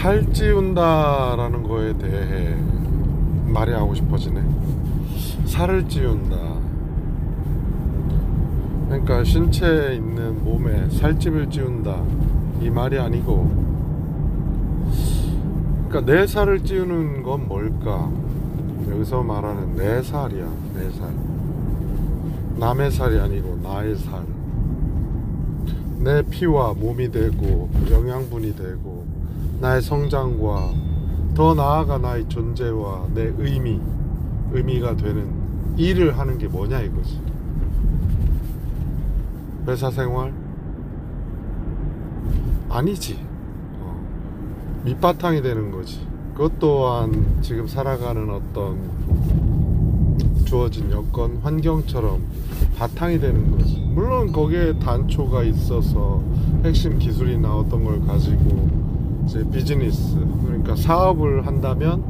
살찌운다라는 거에 대해 말이 하고 싶어지네. 살을 찌운다. 그러니까 신체에 있는 몸에 살집을 찌운다 이 말이 아니고, 그러니까 내 살을 찌우는 건 뭘까? 여기서 말하는 내 살이야. 내 살. 남의 살이 아니고 나의 살. 내 피와 몸이 되고 영양분이 되고 나의 성장과 더 나아가 나의 존재와 내 의미가 되는 일을 하는 게 뭐냐 이거지. 회사생활? 아니지. 밑바탕이 되는 거지. 그것 또한 지금 살아가는 어떤 주어진 여건, 환경처럼 바탕이 되는 거지. 물론 거기에 단초가 있어서 핵심 기술이나 어떤 걸 가지고 이제 비즈니스, 그러니까 사업을 한다면,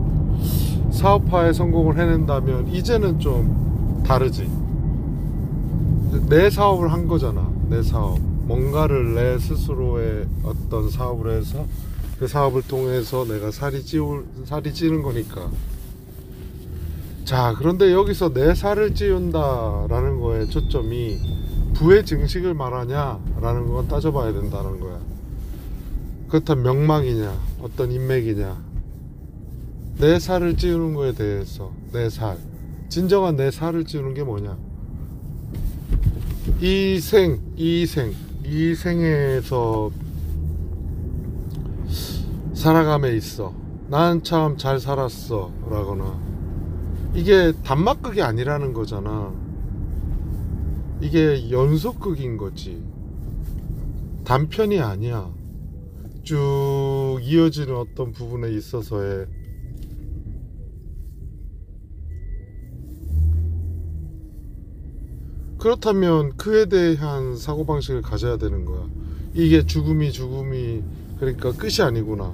사업화에 성공을 해낸다면 이제는 좀 다르지. 내 사업을 한 거잖아. 내 사업, 뭔가를 내 스스로의 어떤 사업을 해서 그 사업을 통해서 내가 살이 찌는 거니까. 자, 그런데 여기서 내 살을 찌운다 라는 거에 초점이 부의 증식을 말하냐 라는 건 따져봐야 된다는 거야. 그렇다면 명망이냐 어떤 인맥이냐. 내 살을 찌우는 거에 대해서, 내 살, 진정한 내 살을 찌우는 게 뭐냐. 이 생에서 살아감에 있어 난 참 잘 살았어 라거나, 이게 단막극이 아니라는 거잖아. 이게 연속극인 거지. 단편이 아니야. 쭉 이어지는 어떤 부분에 있어서의 그렇다면 그에 대한 사고방식을 가져야 되는 거야. 이게 죽음이 그러니까 끝이 아니구나.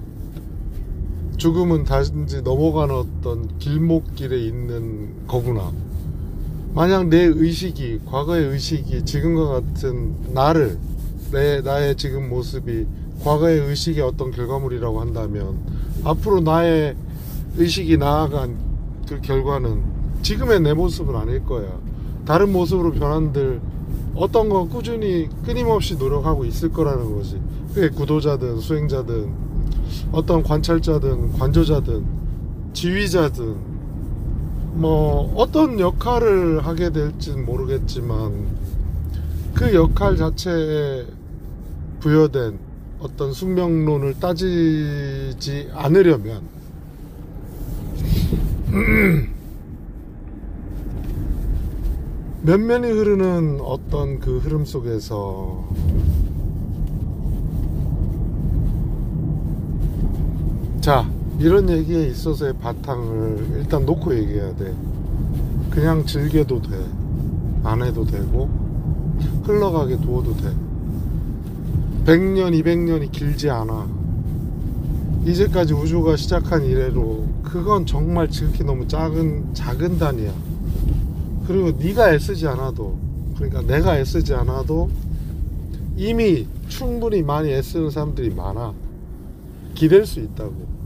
죽음은 단지 넘어가는 어떤 길목길에 있는 거구나. 만약 내 의식이, 과거의 의식이 지금과 같은 나의 지금 모습이 과거의 의식의 어떤 결과물이라고 한다면, 앞으로 나의 의식이 나아간 그 결과는 지금의 내 모습은 아닐 거야. 다른 모습으로 변한들 어떤 건 꾸준히 끊임없이 노력하고 있을 거라는 거지. 그게 구도자든 수행자든 어떤 관찰자든 관조자든 지휘자든 뭐 어떤 역할을 하게 될지는 모르겠지만, 그 역할 자체에 부여된 어떤 숙명론을 따지지 않으려면 면면이 흐르는 어떤 그 흐름 속에서 자, 이런 얘기에 있어서의 바탕을 일단 놓고 얘기해야 돼. 그냥 즐겨도 돼. 안 해도 되고 흘러가게 두어도 돼. 100년 200년이 길지 않아. 이제까지 우주가 시작한 이래로 그건 정말 지극히 너무 작은 단위야. 그리고 네가 애쓰지 않아도, 그러니까 내가 애쓰지 않아도 이미 충분히 많이 애쓰는 사람들이 많아. 기댈 수 있다고.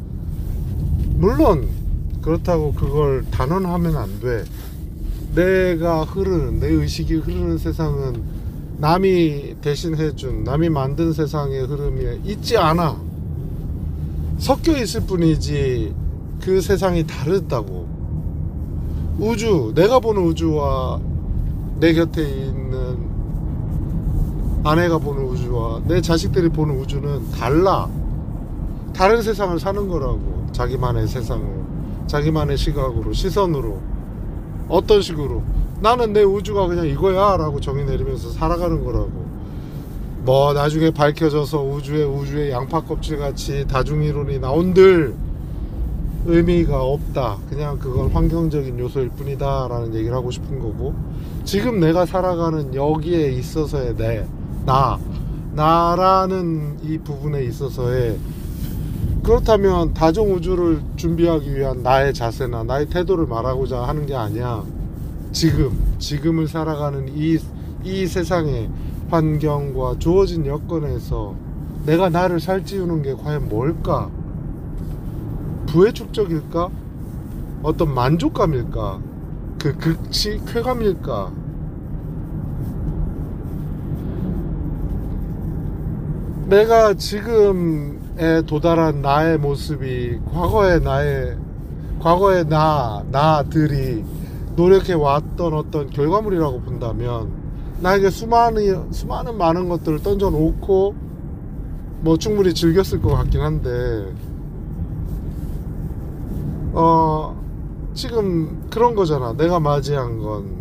물론 그렇다고 그걸 단언하면 안 돼. 내가 흐르는, 내 의식이 흐르는 세상은 남이 대신 해준, 남이 만든 세상의 흐름이 있지 않아. 섞여 있을 뿐이지 그 세상이 다르다고. 우주, 내가 보는 우주와 내 곁에 있는 아내가 보는 우주와 내 자식들이 보는 우주는 달라. 다른 세상을 사는 거라고. 자기만의 세상을, 자기만의 시각으로, 시선으로, 어떤 식으로. 나는 내 우주가 그냥 이거야 라고 정의 내리면서 살아가는 거라고. 뭐 나중에 밝혀져서 우주의 양파 껍질같이 다중이론이 나온들 의미가 없다. 그냥 그건 환경적인 요소일 뿐이다 라는 얘기를 하고 싶은 거고, 지금 내가 살아가는 여기에 있어서의 나라는 이 부분에 있어서의, 그렇다면 다중우주를 준비하기 위한 나의 자세나 나의 태도를 말하고자 하는 게 아니야. 지금을 살아가는 이 세상의 환경과 주어진 여건에서 내가 나를 살찌우는 게 과연 뭘까? 부의 축적일까? 어떤 만족감일까? 그 극치 쾌감일까? 내가 지금에 도달한 나의 모습이 과거의 나들이 노력해 왔던 어떤 결과물이라고 본다면, 나에게 수많은 많은 것들을 던져 놓고 뭐 충분히 즐겼을 것 같긴 한데, 지금 그런 거잖아. 내가 맞이한 건,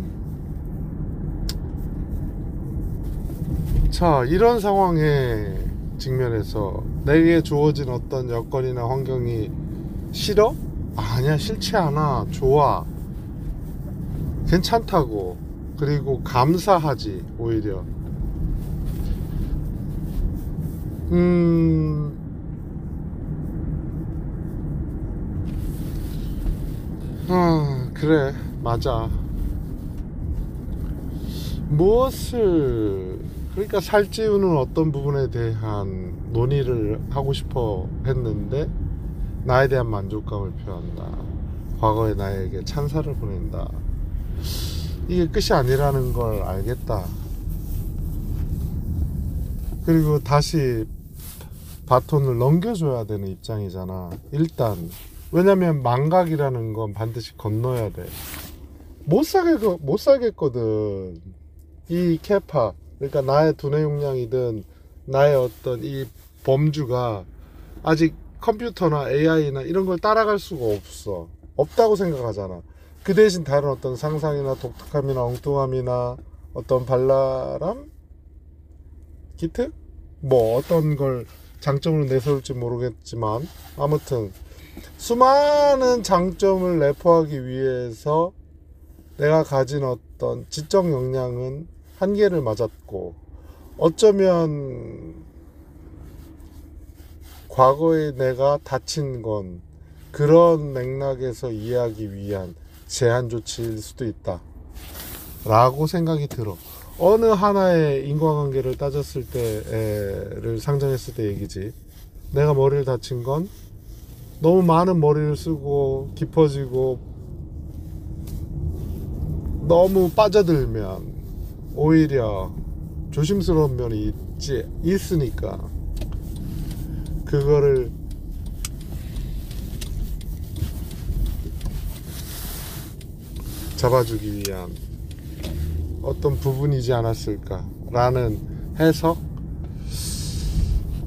자, 이런 상황에 직면해서 내게 주어진 어떤 여건이나 환경이 싫어? 아니야, 싫지 않아. 좋아. 괜찮다고. 그리고 감사하지, 오히려. 그래, 맞아. 그러니까 살찌우는 어떤 부분에 대한 논의를 하고 싶어 했는데, 나에 대한 만족감을 표한다. 과거의 나에게 찬사를 보낸다. 이게 끝이 아니라는 걸 알겠다. 그리고 다시 바톤을 넘겨줘야 되는 입장이잖아. 일단 왜냐면 망각이라는 건 반드시 건너야 돼. 못 살겠거든. 이 캐파, 그러니까 나의 두뇌 용량이든 나의 어떤 이 범주가 아직 컴퓨터나 AI나 이런 걸 따라갈 수가 없다고 생각하잖아. 그 대신 다른 어떤 상상이나 독특함이나 엉뚱함이나 어떤 발랄함? 기특? 뭐 어떤 걸 장점으로 내세울지 모르겠지만, 아무튼 수많은 장점을 내포하기 위해서 내가 가진 어떤 지적 역량은 한계를 맞았고, 어쩌면 과거에 내가 다친 건 그런 맥락에서 이해하기 위한 제한 조치일 수도 있다 라고 생각이 들어. 어느 하나의 인과관계를 따졌을 때를 상정했을 때 얘기지. 내가 머리를 다친 건 너무 많은 머리를 쓰고 깊어지고 너무 빠져들면 오히려 조심스러운 면이 있으니까, 그거를 잡아주기 위한 어떤 부분이지 않았을까라는 해석.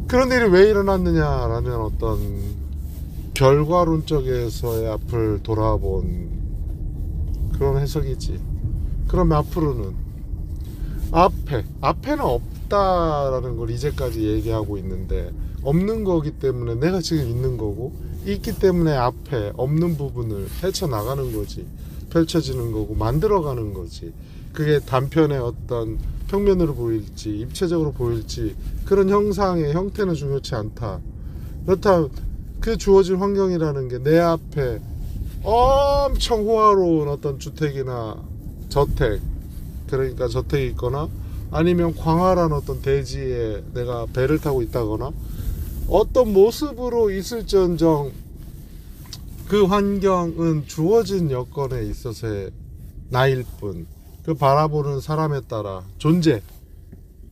그런 일이 왜 일어났느냐라는 어떤 결과론적에서의 앞을 돌아본 그런 해석이지. 그럼 앞으로는 앞에는 없다라는 걸 이제까지 얘기하고 있는데, 없는 거기 때문에 내가 지금 있는 거고, 있기 때문에 앞에 없는 부분을 헤쳐나가는 거지. 펼쳐지는 거고 만들어가는 거지. 그게 단편의 어떤 평면으로 보일지 입체적으로 보일지 그런 형상의 형태는 중요치 않다. 그렇다면 그 주어진 환경이라는 게 내 앞에 엄청 호화로운 어떤 주택이나 저택, 그러니까 저택이 있거나 아니면 광활한 어떤 대지에 내가 배를 타고 있다거나 어떤 모습으로 있을지언정, 그 환경은 주어진 여건에 있어서의 나일 뿐, 그 바라보는 사람에 따라 존재,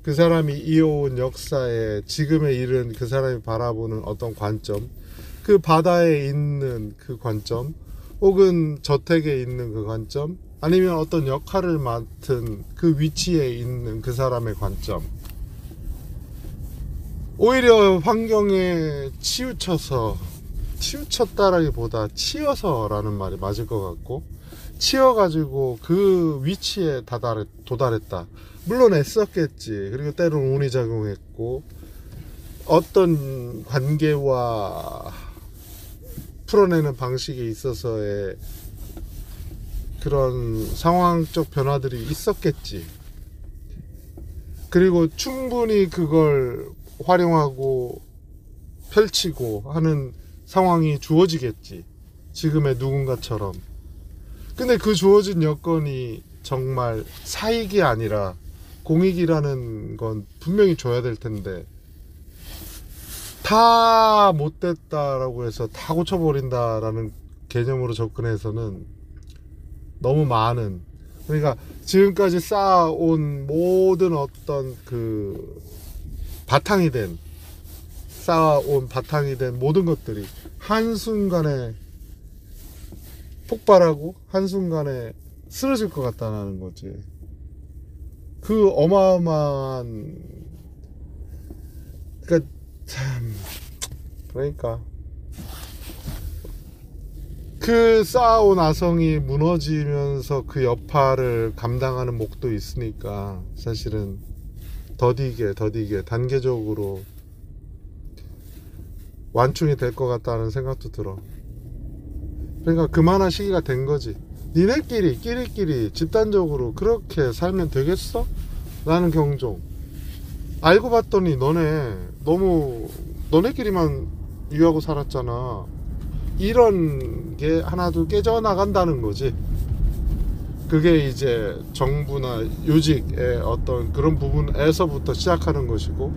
그 사람이 이어온 역사에 지금에 이른 그 사람이 바라보는 어떤 관점, 그 바다에 있는 그 관점, 혹은 저택에 있는 그 관점, 아니면 어떤 역할을 맡은 그 위치에 있는 그 사람의 관점, 오히려 환경에 치우쳤다라기보다 치여서라는 말이 맞을 것 같고, 치여가지고 그 위치에 도달했다. 물론 애썼겠지. 그리고 때로는 운이 작용했고, 어떤 관계와 풀어내는 방식에 있어서의 그런 상황적 변화들이 있었겠지. 그리고 충분히 그걸 활용하고 펼치고 하는 상황이 주어지겠지, 지금의 누군가처럼. 근데 그 주어진 여건이 정말 사익이 아니라 공익이라는 건 분명히 줘야 될 텐데, 다 못됐다라고 해서 다 고쳐버린다라는 개념으로 접근해서는 너무 많은, 그러니까 지금까지 쌓아온 모든 어떤 그 쌓아온 바탕이 된 모든 것들이 한순간에 폭발하고 한순간에 쓰러질 것 같다는 거지. 그 어마어마한, 그러니까 참, 그러니까 그 쌓아온 아성이 무너지면서 그 여파를 감당하는 목도 있으니까 사실은 더디게 단계적으로 완충이 될 것 같다는 생각도 들어. 그러니까 그만한 시기가 된 거지. 니네끼리 끼리끼리 집단적으로 그렇게 살면 되겠어? 나는 경종. 알고 봤더니 너네끼리만 유하고 살았잖아. 이런 게 하나둘 깨져나간다는 거지. 그게 이제 정부나 요직의 어떤 그런 부분에서부터 시작하는 것이고,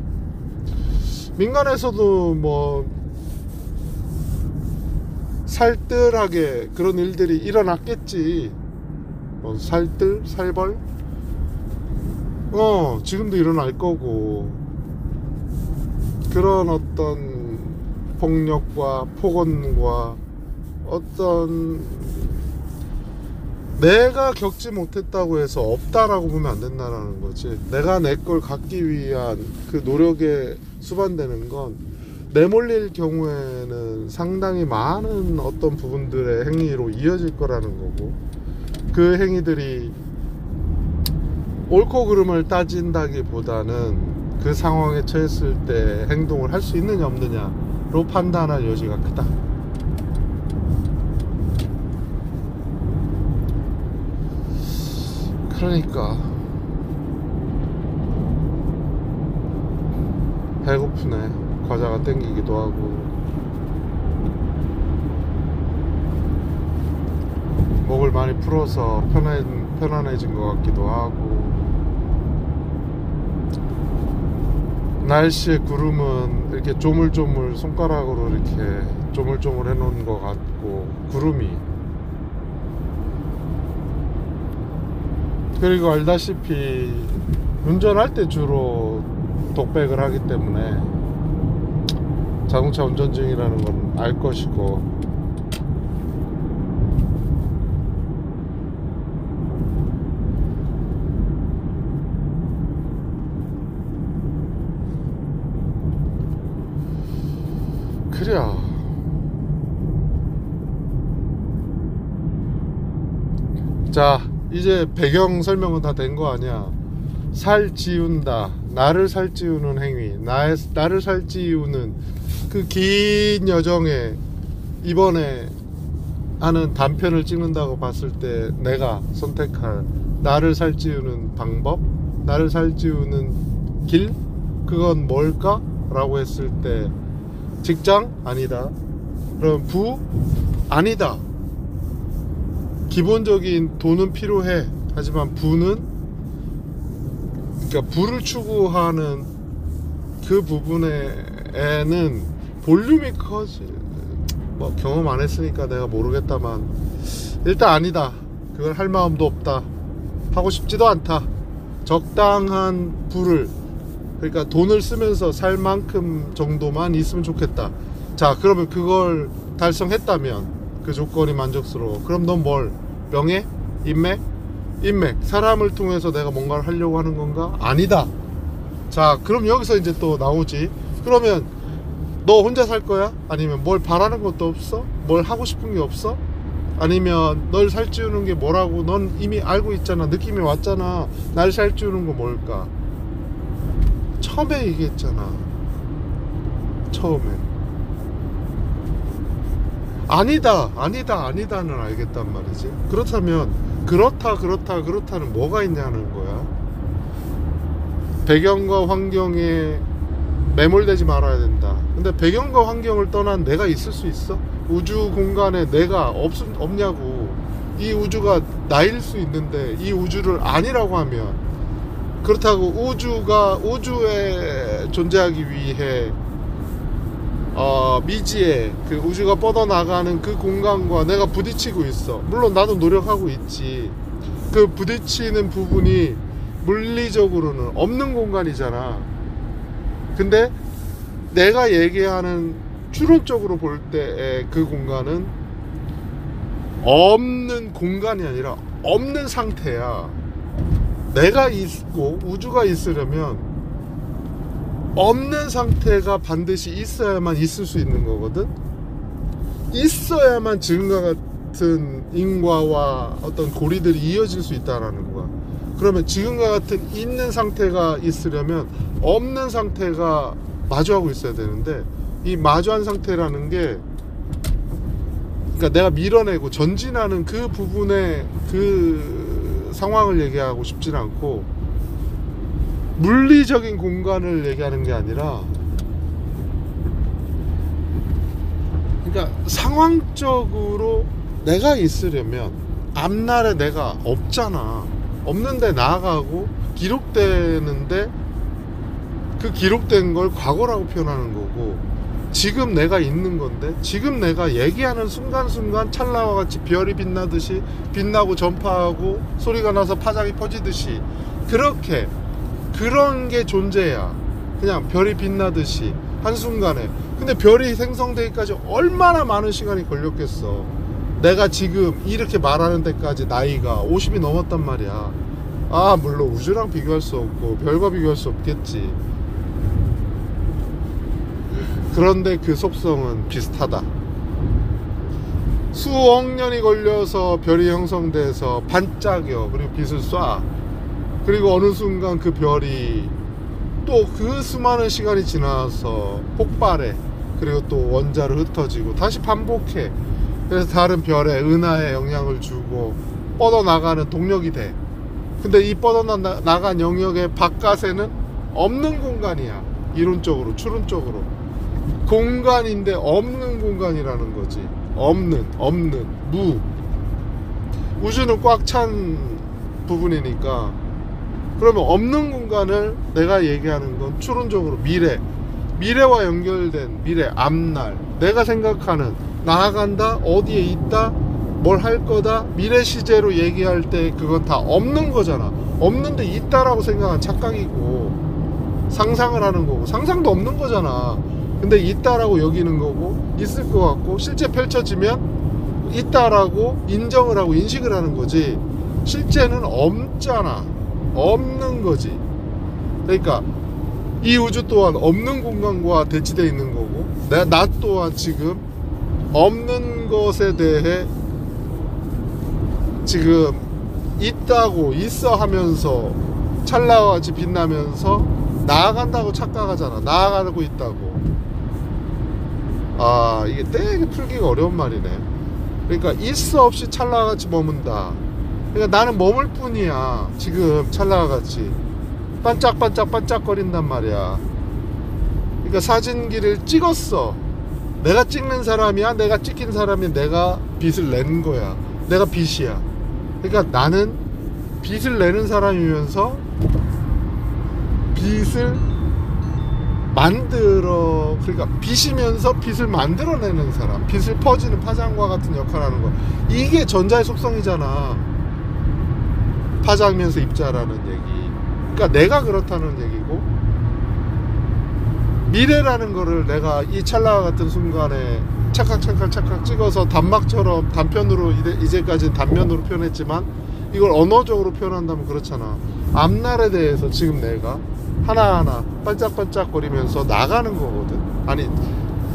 민간에서도 뭐 살뜰하게 그런 일들이 일어났겠지. 뭐 살벌 지금도 일어날 거고, 그런 어떤 폭력과 폭언과 어떤 내가 겪지 못했다고 해서 없다라고 보면 안 된다는 거지. 내가 내 걸 갖기 위한 그 노력에 수반되는 건 내몰릴 경우에는 상당히 많은 어떤 부분들의 행위로 이어질 거라는 거고, 그 행위들이 옳고 그름을 따진다기보다는 그 상황에 처했을 때 행동을 할 수 있느냐 없느냐로 판단할 여지가 크다. 그러니까 배고프네. 과자가 땡기기도 하고 목을 많이 풀어서 편안해진 것 같기도 하고, 날씨의 구름은 이렇게 조물조물 손가락으로 이렇게 조물조물 해놓은 것 같고, 구름이. 그리고 알다시피 운전할 때 주로 독백을 하기 때문에 자동차 운전 중이라는 건 알 것이고, 그래야 자, 이제 배경 설명은 다 된 거 아니야. 살찌운다, 나를 살찌우는 행위, 나를 살찌우는 그 긴 여정에 이번에 하는 단편을 찍는다고 봤을 때 내가 선택할 나를 살찌우는 방법, 나를 살찌우는 길, 그건 뭘까? 라고 했을 때 직장? 아니다. 그럼 부? 아니다. 기본적인 돈은 필요해. 하지만 부는, 그러니까 부를 추구하는 그 부분에는 볼륨이 커지. 뭐 경험 안 했으니까 내가 모르겠다만, 일단 아니다. 그걸 할 마음도 없다. 하고 싶지도 않다. 적당한 부를, 그러니까 돈을 쓰면서 살 만큼 정도만 있으면 좋겠다. 자, 그러면 그걸 달성했다면, 그 조건이 만족스러워. 그럼 넌 뭘? 명예? 인맥? 사람을 통해서 내가 뭔가를 하려고 하는 건가? 아니다. 자, 그럼 여기서 이제 또 나오지. 그러면 너 혼자 살 거야? 아니면 뭘 바라는 것도 없어? 뭘 하고 싶은 게 없어? 아니면 널 살찌우는 게 뭐라고 넌 이미 알고 있잖아. 느낌이 왔잖아. 날 살찌우는 거 뭘까? 처음에 얘기했잖아. 처음에 아니다는 알겠단 말이지. 그렇다면 그렇다는 뭐가 있냐는 거야. 배경과 환경에 매몰되지 말아야 된다. 근데 배경과 환경을 떠난 내가 있을 수 있어? 우주 공간에 내가 없냐고. 이 우주가 나일 수 있는데 이 우주를 아니라고 하면, 그렇다고 우주에 존재하기 위해 미지에 그 우주가 뻗어나가는 그 공간과 내가 부딪히고 있어. 물론 나도 노력하고 있지. 그 부딪히는 부분이 물리적으로는 없는 공간이잖아. 근데 내가 얘기하는 추론적으로 볼 때의 그 공간은 없는 공간이 아니라 없는 상태야. 내가 있고 우주가 있으려면 없는 상태가 반드시 있어야만 있을 수 있는 거거든. 있어야만 지금과 같은 인과와 어떤 고리들이 이어질 수 있다라는 거야. 그러면 지금과 같은 있는 상태가 있으려면 없는 상태가 마주하고 있어야 되는데, 이 마주한 상태라는 게, 그러니까 내가 밀어내고 전진하는 그 부분의 그 상황을 얘기하고 싶진 않고, 물리적인 공간을 얘기하는 게 아니라, 그러니까 상황적으로 내가 있으려면 앞날에 내가 없잖아. 없는데 나아가고 기록되는데, 그 기록된 걸 과거라고 표현하는 거고, 지금 내가 있는 건데, 지금 내가 얘기하는 순간순간 찰나와 같이 별이 빛나듯이 빛나고 전파하고 소리가 나서 파장이 퍼지듯이, 그렇게 그런 게 존재야. 그냥 별이 빛나듯이 한순간에. 근데 별이 생성되기까지 얼마나 많은 시간이 걸렸겠어. 내가 지금 이렇게 말하는 데까지 나이가 50이 넘었단 말이야. 물론 우주랑 비교할 수 없고 별과 비교할 수 없겠지. 그런데 그 속성은 비슷하다. 수억 년이 걸려서 별이 형성돼서 반짝여, 그리고 빛을 쏴. 그리고 어느 순간 그 별이 또 그 수많은 시간이 지나서 폭발해. 그리고 또 원자로 흩어지고 다시 반복해. 그래서 다른 별에 은하에 영향을 주고 뻗어나가는 동력이 돼. 근데 이 뻗어나간 영역의 바깥에는 없는 공간이야. 이론적으로, 추론적으로. 공간인데 없는 공간이라는 거지. 없는, 무. 우주는 꽉 찬 부분이니까. 그러면 없는 공간을 내가 얘기하는 건 추론적으로 미래와 연결된 미래, 앞날, 내가 생각하는, 나아간다, 어디에 있다, 뭘 할 거다, 미래 시제로 얘기할 때 그건 다 없는 거잖아. 없는데 있다라고 생각한 착각이고, 상상을 하는 거고, 상상도 없는 거잖아. 근데 있다라고 여기는 거고, 있을 것 같고, 실제 펼쳐지면 있다라고 인정을 하고 인식을 하는 거지, 실제는 없잖아. 없는 거지. 그러니까 이 우주 또한 없는 공간과 대치되어 있는 거고, 나 또한 지금 없는 것에 대해 지금 있다고, 있어 하면서 찰나와 같이 빛나면서 나아간다고 착각하잖아. 나아가고 있다고. 이게 되게 풀기가 어려운 말이네. 그러니까 있어 없이 찰나와 같이 머문다. 그러니까 나는 머물 뿐이야. 지금 찰나와 같이 반짝반짝거린단 말이야. 그러니까 사진기를 찍었어. 내가 찍는 사람이야, 내가 찍힌 사람이, 내가 빛을 낸 거야. 내가 빛이야. 그러니까 나는 빛을 내는 사람이면서 빛을 만들어, 그러니까 빛이면서 빛을 만들어내는 사람, 빛을 퍼지는 파장과 같은 역할을 하는 거. 이게 전자의 속성이잖아. 파장이면서 입자라는 얘기. 그러니까 내가 그렇다는 얘기고, 미래라는 거를 내가 이 찰나와 같은 순간에 착각 찍어서 단막처럼 단편으로, 이제까지는 단면으로 표현했지만, 이걸 언어적으로 표현한다면 그렇잖아. 앞날에 대해서 지금 내가 하나하나 반짝반짝거리면서 나가는 거거든. 아니,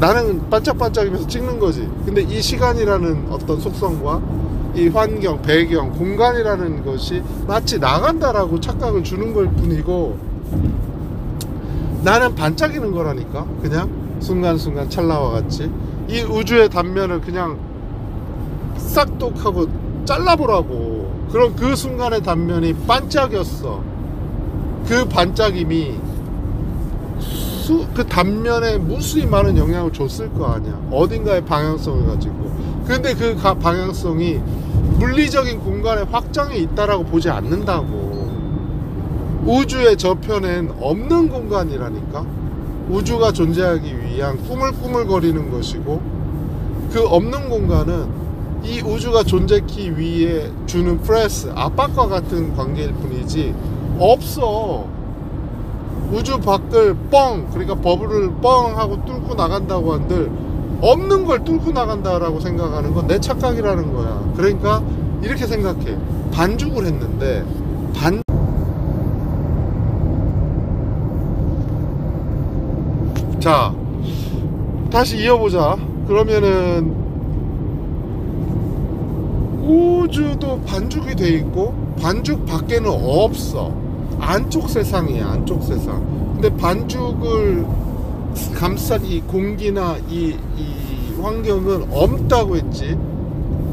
나는 반짝반짝이면서 찍는 거지. 근데 이 시간이라는 어떤 속성과 이 환경, 배경, 공간이라는 것이 마치 나간다라고 착각을 주는 걸 뿐이고, 나는 반짝이는 거라니까. 그냥 순간순간 찰나와 같이 이 우주의 단면을 그냥 싹둑하고 잘라보라고. 그럼 그 순간의 단면이 반짝였어. 그 반짝임이 그 단면에 무수히 많은 영향을 줬을 거 아니야. 어딘가의 방향성을 가지고. 근데 그 방향성이 물리적인 공간의 확장에 있다라고 보지 않는다고. 우주의 저편엔 없는 공간이라니까. 우주가 존재하기 위한 꿈을 꾸물거리는 것이고, 그 없는 공간은 이 우주가 존재하기 위해 주는 프레스, 압박과 같은 관계일 뿐이지 없어. 우주 밖을 뻥, 그러니까 버블을 뻥 하고 뚫고 나간다고 한들 없는 걸 뚫고 나간다라고 생각하는 건 내 착각이라는 거야. 그러니까 이렇게 생각해. 반죽을 했는데 자, 다시 이어보자. 그러면은 우주도 반죽이 돼 있고 반죽 밖에는 없어. 안쪽 세상이야, 안쪽 세상. 근데 반죽을 감싼 이 공기나 이 환경은 없다고 했지.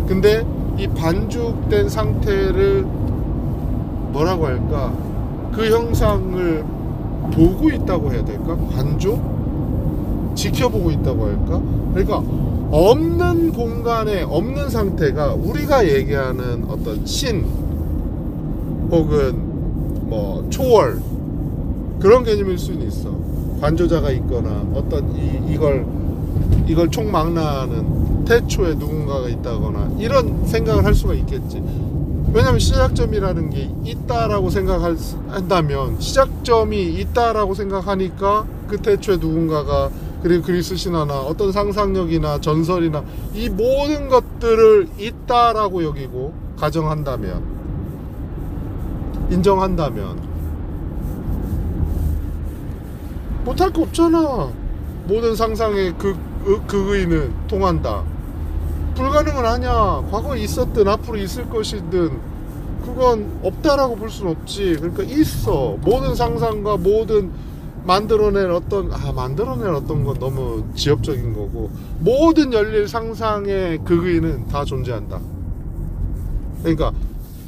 근데 이 반죽된 상태를 뭐라고 할까? 그 형상을 보고 있다고 해야 될까? 관조? 지켜보고 있다고 할까? 그러니까 없는 공간에 없는 상태가 우리가 얘기하는 어떤 신 혹은 뭐 초월 그런 개념일 수는 있어. 관조자가 있거나 어떤 이걸 총망라하는 태초에 누군가가 있다거나 이런 생각을 할 수가 있겠지. 왜냐면 시작점이라는 게 있다라고 생각한다면, 시작점이 있다라고 생각하니까 그 태초에 누군가가, 그리고 그리스 신화나 어떤 상상력이나 전설이나 이 모든 것들을 있다라고 여기고 가정한다면, 인정한다면 못할 거 없잖아. 모든 상상의 극의는 통한다. 불가능은 아니야. 과거에 있었든 앞으로 있을 것이든 그건 없다라고 볼 수는 없지. 그러니까 있어. 모든 상상과 모든 만들어낼 어떤 건 너무 지엽적인 거고, 모든 열릴 상상의 극의는 다 존재한다. 그러니까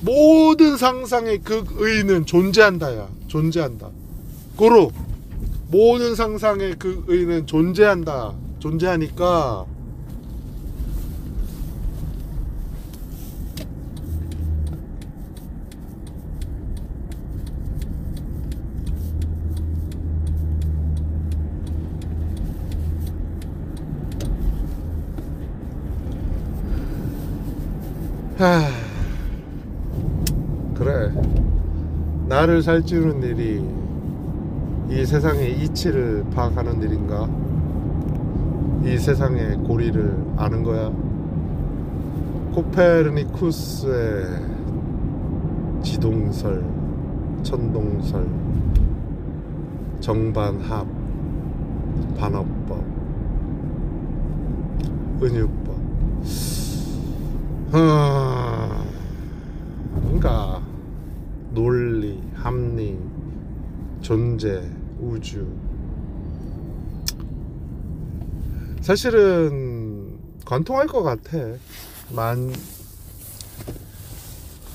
모든 상상의 극의는 존재한다야. 존재한다. 고로 모든 상상의 극의는 존재한다. 존재하니까 그래, 나를 살찌우는 일이 이 세상의 이치를 파악하는 일인가? 이 세상의 고리를 아는 거야? 코페르니쿠스의 지동설, 천동설, 정반합, 반어법, 은유법. 그러니까 논리, 합리, 존재, 우주. 사실은 관통할 것 같아.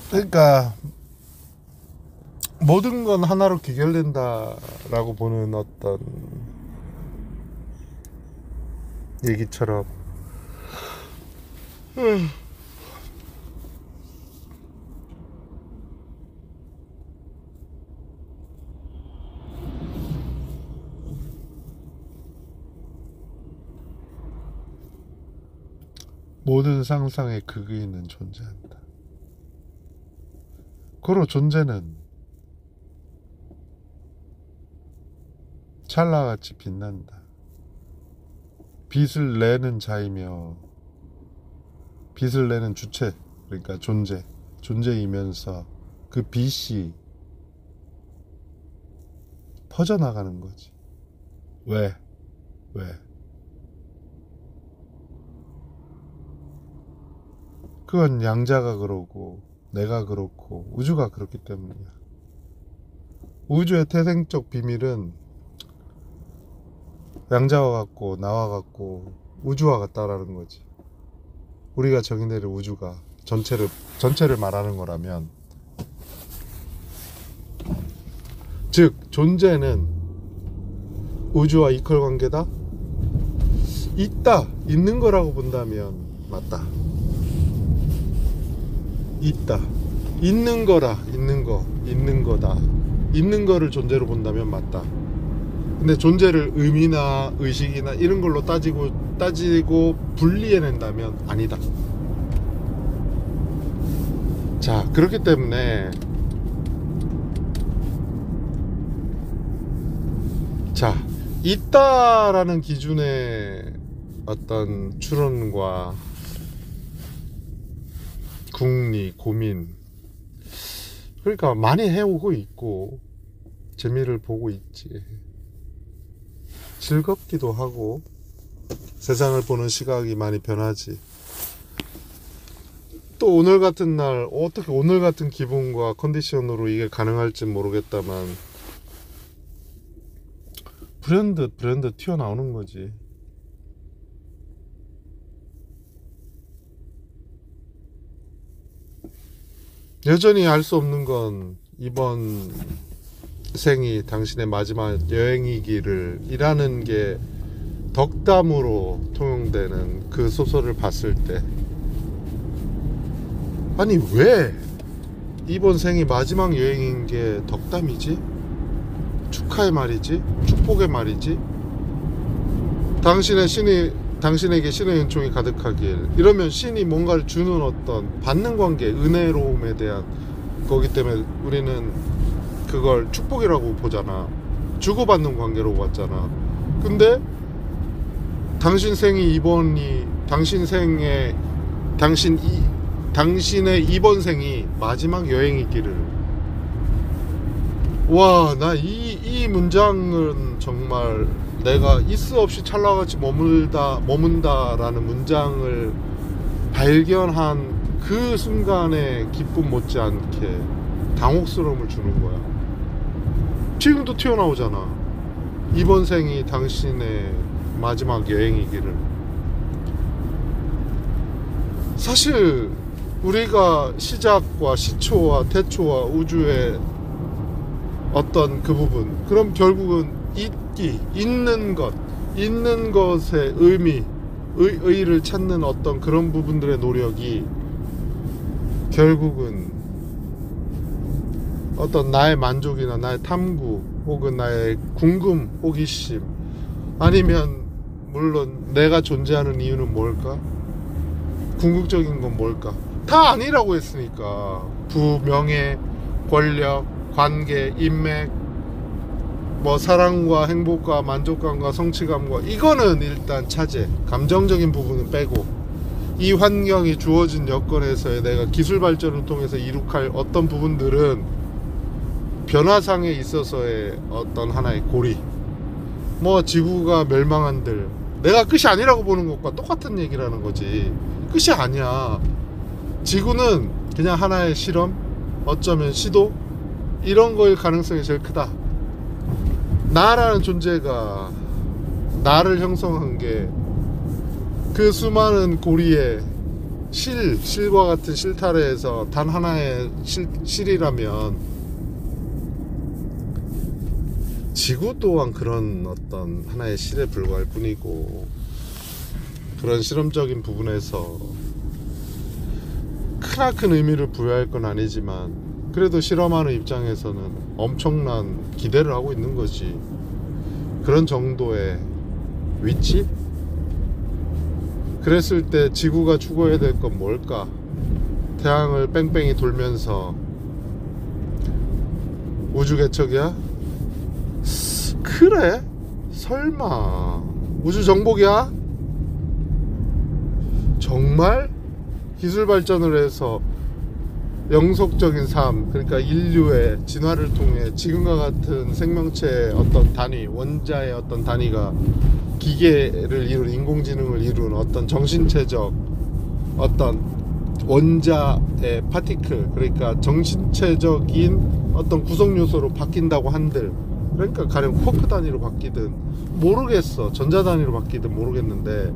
그러니까 모든 건 하나로 귀결된다라고 보는 어떤 얘기처럼 모든 상상의 극의는 존재한다. 고로 존재는 찰나같이 빛난다. 빛을 내는 자이며 빛을 내는 주체, 그러니까 존재이면서 그 빛이 퍼져나가는 거지. 왜? 그건 양자가 그러고 내가 그렇고 우주가 그렇기 때문이야. 우주의 태생적 비밀은 양자와 같고 나와 같고 우주와 같다라는 거지. 우리가 정의내릴 우주가 전체를 말하는 거라면, 즉 존재는 우주와 이퀄 관계다? 있는 거라고 본다면 맞다. 있다. 있는 거다. 있는 거를 존재로 본다면 맞다. 근데 존재를 의미나 의식이나 이런 걸로 따지고 분리해낸다면 아니다. 자, 그렇기 때문에 자, 있다라는 기준의 어떤 추론과 궁리, 고민, 그러니까 많이 해오고 있고 재미를 보고 있지. 즐겁기도 하고 세상을 보는 시각이 많이 변하지. 또 오늘 같은 날 어떻게 오늘 같은 기분과 컨디션으로 이게 가능할지 모르겠다만 브랜드 튀어나오는 거지. 여전히 알 수 없는 건 이번 생이 당신의 마지막 여행이기를 이라는 게 덕담으로 통용되는 그 소설을 봤을 때, 아니 왜 이번 생이 마지막 여행인 게 덕담이지? 축하의 말이지? 축복의 말이지? 당신에게 신의 은총이 가득하길, 이러면 신이 뭔가를 주는 어떤 받는 관계, 은혜로움에 대한 거기 때문에 우리는 그걸 축복이라고 보잖아. 주고받는 관계로 봤잖아. 근데 당신 생이 이번이 당신의 이번 생이 마지막 여행이기를. 와, 나 이 문장은 정말 내가 있을 없이 찰나같이 머문다라는 문장을 발견한 그 순간의 기쁨 못지않게 당혹스러움을 주는 거야. 지금도 튀어나오잖아. 이번 생이 당신의 마지막 여행이기를. 사실 우리가 시작과 시초와 태초와 우주의 어떤 그 부분, 그럼 결국은 있는 것의 의의를 찾는 어떤 그런 부분들의 노력이 결국은 어떤 나의 만족이나 나의 탐구 혹은 나의 궁금, 호기심, 아니면 물론 내가 존재하는 이유는 뭘까? 궁극적인 건 뭘까? 다 아니라고 했으니까. 부, 명예, 권력, 관계, 인맥, 뭐 사랑과 행복과 만족감과 성취감과, 이거는 일단 차제, 감정적인 부분은 빼고, 이 환경이 주어진 여건에서의 내가 기술 발전을 통해서 이룩할 어떤 부분들은 변화상에 있어서의 어떤 하나의 고리, 뭐 지구가 멸망한들 내가 끝이 아니라고 보는 것과 똑같은 얘기라는 거지. 끝이 아니야. 지구는 그냥 하나의 실험, 어쩌면 시도, 이런 거일 가능성이 제일 크다. 나라는 존재가 나를 형성한 게 그 수많은 고리에 실과 같은 실타래에서 단 하나의 실이라면, 지구 또한 그런 어떤 하나의 실에 불과할 뿐이고, 그런 실험적인 부분에서 크나큰 의미를 부여할 건 아니지만 그래도 실험하는 입장에서는 엄청난 기대를 하고 있는 거지. 그런 정도의 위치? 그랬을 때 지구가 추구해야 될 건 뭘까? 태양을 뺑뺑이 돌면서 우주 개척이야? 그래? 설마 우주 정복이야? 정말? 기술 발전을 해서 영속적인 삶, 그러니까 인류의 진화를 통해 지금과 같은 생명체의 어떤 단위, 원자의 어떤 단위가 기계를 이룬, 인공지능을 이룬 어떤 정신체적 어떤 원자의 파티클, 그러니까 정신체적인 어떤 구성 요소로 바뀐다고 한들, 그러니까 가령 쿼크 단위로 바뀌든 모르겠어, 전자 단위로 바뀌든 모르겠는데,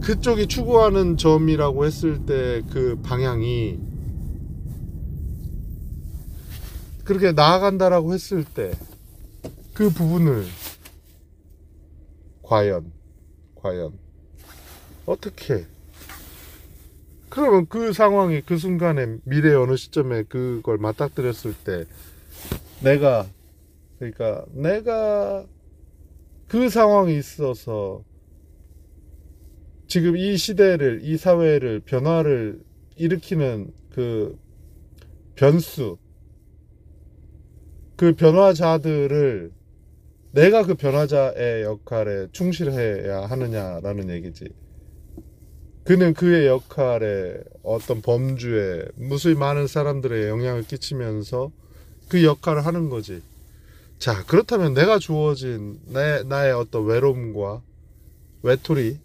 그쪽이 추구하는 점이라고 했을 때 그 방향이 그렇게 나아간다라고 했을 때 그 부분을 과연 어떻게, 그러면 그 상황이 그 순간에 미래의 어느 시점에 그걸 맞닥뜨렸을 때 내가 그 상황이 있어서 지금 이 시대를, 이 사회를 변화를 일으키는 그 변수, 그 변화자들을 내가 그 변화자의 역할에 충실해야 하느냐라는 얘기지. 그는 그의 역할에 어떤 범주에 무수히 많은 사람들의 영향을 끼치면서 그 역할을 하는 거지. 자, 그렇다면 내가 주어진 나의 어떤 외로움과 외톨이,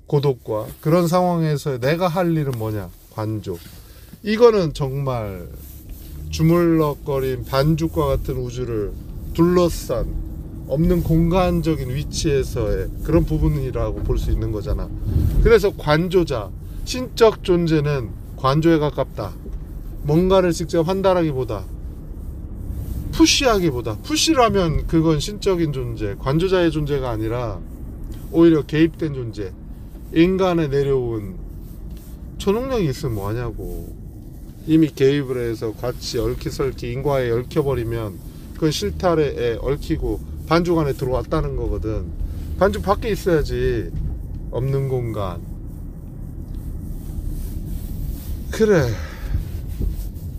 고독과 그런 상황에서 내가 할 일은 뭐냐? 관조. 이거는 정말 주물럭거린 반죽과 같은 우주를 둘러싼 없는 공간적인 위치에서의 그런 부분이라고 볼 수 있는 거잖아. 그래서 관조자, 신적 존재는 관조에 가깝다. 뭔가를 직접 한다라기보다, 푸시라면 그건 신적인 존재, 관조자의 존재가 아니라 오히려 개입된 존재, 인간에 내려온 초능력이 있으면 뭐하냐고. 이미 개입을 해서 같이 얽히설키 인과에 얽혀버리면 그건 실타래에 얽히고 반죽 안에 들어왔다는 거거든. 반죽 밖에 있어야지. 없는 공간. 그래.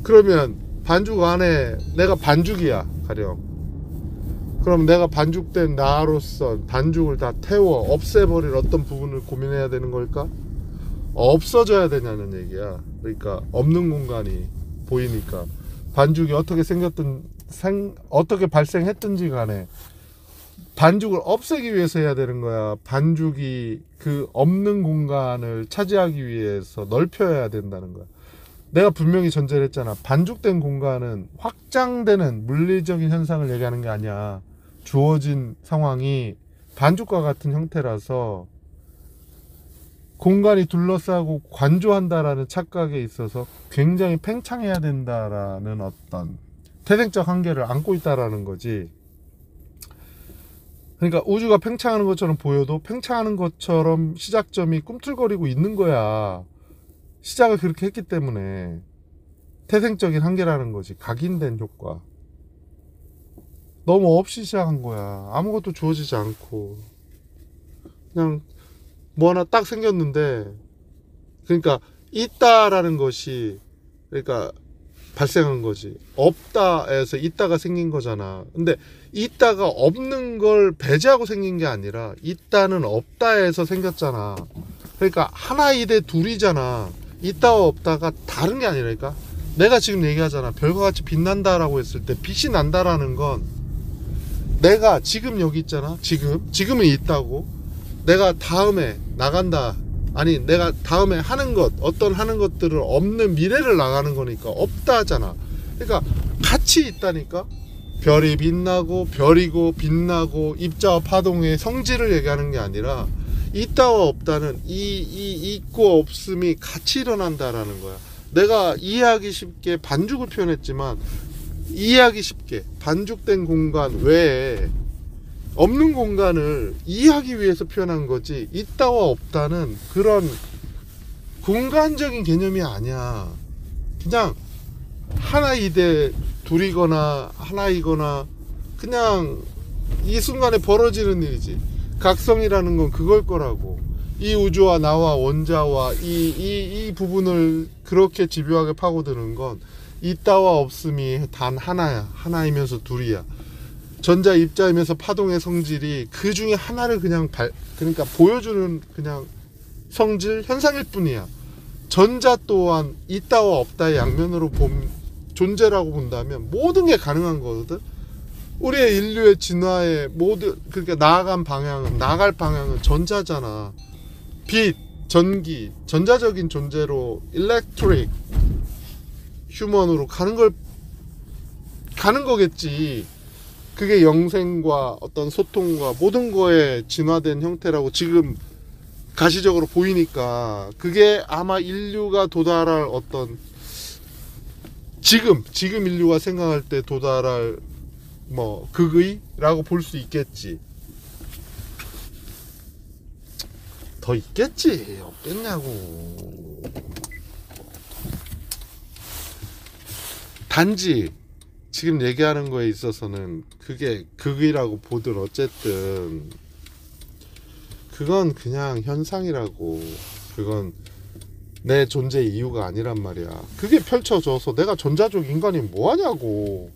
그러면 반죽 안에 내가 반죽이야, 가령. 그럼 내가 반죽된 나로서 반죽을 다 태워 없애버릴 어떤 부분을 고민해야 되는 걸까? 없어져야 되냐는 얘기야. 그러니까 없는 공간이 보이니까 반죽이 어떻게 생겼든 어떻게 발생했든지 간에 반죽을 없애기 위해서 해야 되는 거야. 반죽이 그 없는 공간을 차지하기 위해서 넓혀야 된다는 거야. 내가 분명히 전제를 했잖아. 반죽된 공간은 확장되는 물리적인 현상을 얘기하는 게 아니야. 주어진 상황이 반죽과 같은 형태라서 공간이 둘러싸고 관조한다라는 착각에 있어서 굉장히 팽창해야 된다라는 어떤 태생적 한계를 안고 있다라는 거지. 그러니까 우주가 팽창하는 것처럼 보여도 팽창하는 것처럼 시작점이 꿈틀거리고 있는 거야. 시작을 그렇게 했기 때문에 태생적인 한계라는 거지. 각인된 효과. 너무 없이 시작한 거야. 아무것도 주어지지 않고 그냥 뭐 하나 딱 생겼는데, 그러니까 있다라는 것이 그러니까 발생한 거지. 없다에서 있다가 생긴 거잖아. 근데 있다가 없는 걸 배제하고 생긴 게 아니라 있다는 없다에서 생겼잖아. 그러니까 하나이 대 둘이잖아. 있다와 없다가 다른 게 아니라니까. 내가 지금 얘기하잖아. 별과 같이 빛난다라고 했을 때 빛이 난다라는 건 내가 지금 여기 있잖아. 지금은 있다고. 내가 다음에 나간다. 아니 내가 다음에 하는 것, 어떤 하는 것들을 없는 미래를 나가는 거니까 없다잖아. 그러니까 같이 있다니까. 별이 빛나고 별이고 빛나고 입자와 파동의 성질을 얘기하는 게 아니라 있다와 없다는 이 있고 없음이 같이 일어난다라는 거야. 내가 이해하기 쉽게 반죽을 표현했지만 이해하기 쉽게 반죽된 공간 외에 없는 공간을 이해하기 위해서 표현한 거지, 있다와 없다는 그런 공간적인 개념이 아니야. 그냥 하나이대 둘이거나 하나이거나 그냥 이 순간에 벌어지는 일이지. 각성이라는 건 그걸 거라고. 이 우주와 나와 원자와 이 부분을 그렇게 집요하게 파고드는 건 있다와 없음이 단 하나야. 하나이면서 둘이야. 전자 입자이면서 파동의 성질이 그 중에 하나를 그냥 그러니까 보여주는 그냥 성질 현상일 뿐이야. 전자 또한 있다와 없다의 양면으로 존재라고 본다면 모든 게 가능한 거거든. 우리의 인류의 진화의 모든, 그러니까 나아갈 방향은 전자잖아. 빛, 전기, 전자적인 존재로 일렉트릭 휴먼으로 가는 거겠지. 그게 영생과 어떤 소통과 모든 거에 진화된 형태라고 지금 가시적으로 보이니까 그게 아마 인류가 도달할 어떤 지금 인류가 생각할 때 도달할 뭐 극의라고 볼 수 있겠지. 더 있겠지. 없겠냐고. 단지 지금 얘기하는 거에 있어서는 그게 극이라고 보든 어쨌든 그건 그냥 현상이라고. 그건 내 존재 이유가 아니란 말이야. 그게 펼쳐져서 내가 전자적 인간이 뭐하냐고.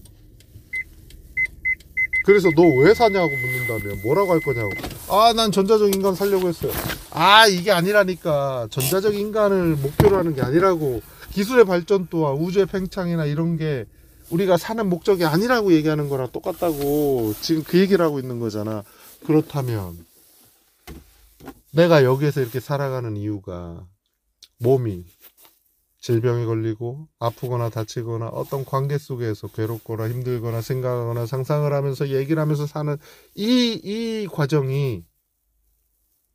그래서 너 왜 사냐고 묻는다면 뭐라고 할 거냐고. 아, 난 전자적 인간 살려고 했어요. 아, 이게 아니라니까. 전자적 인간을 목표로 하는 게 아니라고. 기술의 발전도와 우주의 팽창이나 이런 게 우리가 사는 목적이 아니라고 얘기하는 거랑 똑같다고. 지금 그 얘기를 하고 있는 거잖아. 그렇다면 내가 여기에서 이렇게 살아가는 이유가 몸이 질병에 걸리고 아프거나 다치거나 어떤 관계 속에서 괴롭거나 힘들거나 생각하거나 상상을 하면서 얘기를 하면서 사는 이 과정이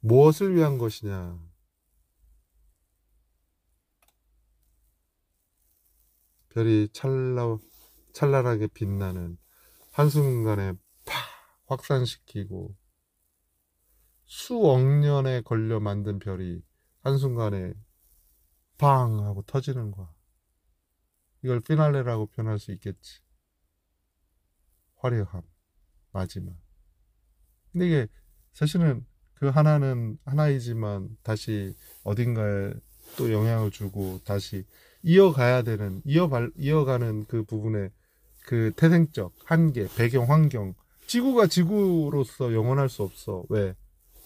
무엇을 위한 것이냐. 별이 찰나하게 빛나는 한순간에 팍 확산시키고 수억 년에 걸려 만든 별이 한순간에 팡 하고 터지는 거야. 이걸 피날레라고 표현할 수 있겠지. 화려함, 마지막. 근데 이게 사실은 그 하나는 하나이지만 다시 어딘가에 또 영향을 주고 다시 이어가야 되는, 이어가는 그 부분에 그 태생적 한계, 배경, 환경. 지구가 지구로서 영원할 수 없어. 왜?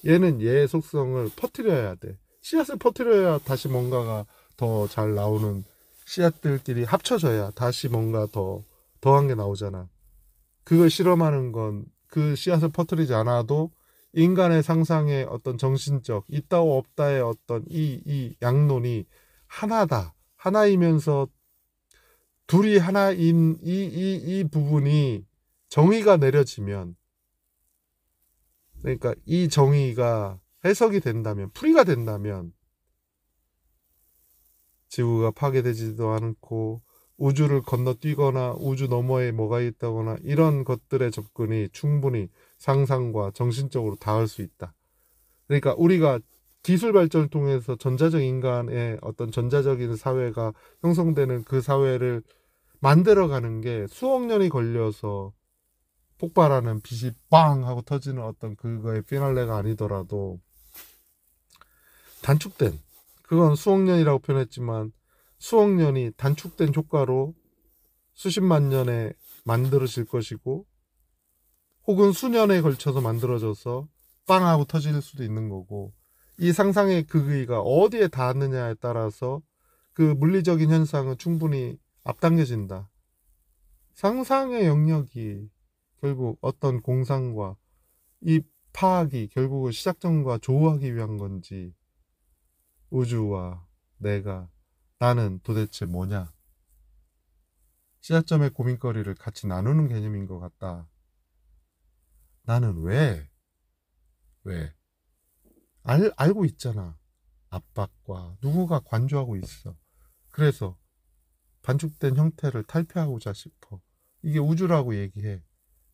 얘는 얘의 속성을 퍼뜨려야 돼. 씨앗을 퍼뜨려야 다시 뭔가가 더 잘 나오는, 씨앗들끼리 합쳐져야 다시 뭔가 더한 게 나오잖아. 그걸 실험하는 건 그 씨앗을 퍼뜨리지 않아도 인간의 상상의 어떤 정신적 있다고 없다의 어떤 이 양론이 하나다. 하나이면서 둘이 하나인 이 부분이 정의가 내려지면, 그러니까 이 정의가 해석이 된다면, 풀이가 된다면 지구가 파괴되지도 않고 우주를 건너뛰거나 우주 너머에 뭐가 있다거나 이런 것들의 접근이 충분히 상상과 정신적으로 닿을 수 있다. 그러니까 우리가 기술 발전을 통해서 전자적 인간의 어떤 전자적인 사회가 형성되는 그 사회를 만들어가는 게 수억 년이 걸려서 폭발하는 빛이 빵 하고 터지는 어떤 그거의 피날레가 아니더라도 단축된, 그건 수억 년이라고 표현했지만 수억 년이 단축된 효과로 수십만 년에 만들어질 것이고 혹은 수년에 걸쳐서 만들어져서 빵 하고 터질 수도 있는 거고, 이 상상의 극의가 어디에 닿았느냐에 따라서 그 물리적인 현상은 충분히 앞당겨진다. 상상의 영역이 결국 어떤 공상과 이 파악이 결국은 시작점과 조우하기 위한 건지, 우주와 내가, 나는 도대체 뭐냐, 시작점의 고민거리를 같이 나누는 개념인 것 같다. 나는 왜 알고 있잖아. 압박과 누구가 관조하고 있어. 그래서 반죽된 형태를 탈피하고자 싶어. 이게 우주라고 얘기해.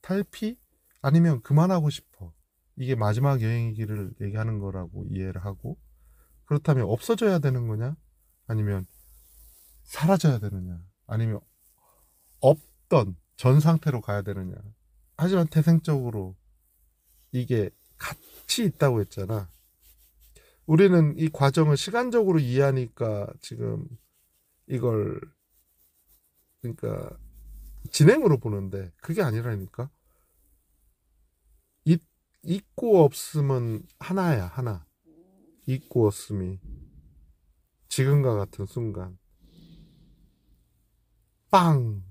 탈피? 아니면 그만하고 싶어. 이게 마지막 여행이기를 얘기하는 거라고 이해를 하고, 그렇다면 없어져야 되는 거냐? 아니면 사라져야 되느냐? 아니면 없던 전 상태로 가야 되느냐? 하지만 태생적으로 이게 같이 있다고 했잖아. 우리는 이 과정을 시간적으로 이해하니까 지금 이걸, 그러니까 진행으로 보는데 그게 아니라니까. 있고 없음은 하나야, 하나. 있고 없음이 지금과 같은 순간 빵,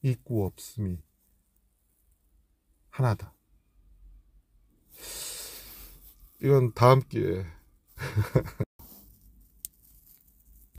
있고 없음이 하나다. 이건 다음 기회에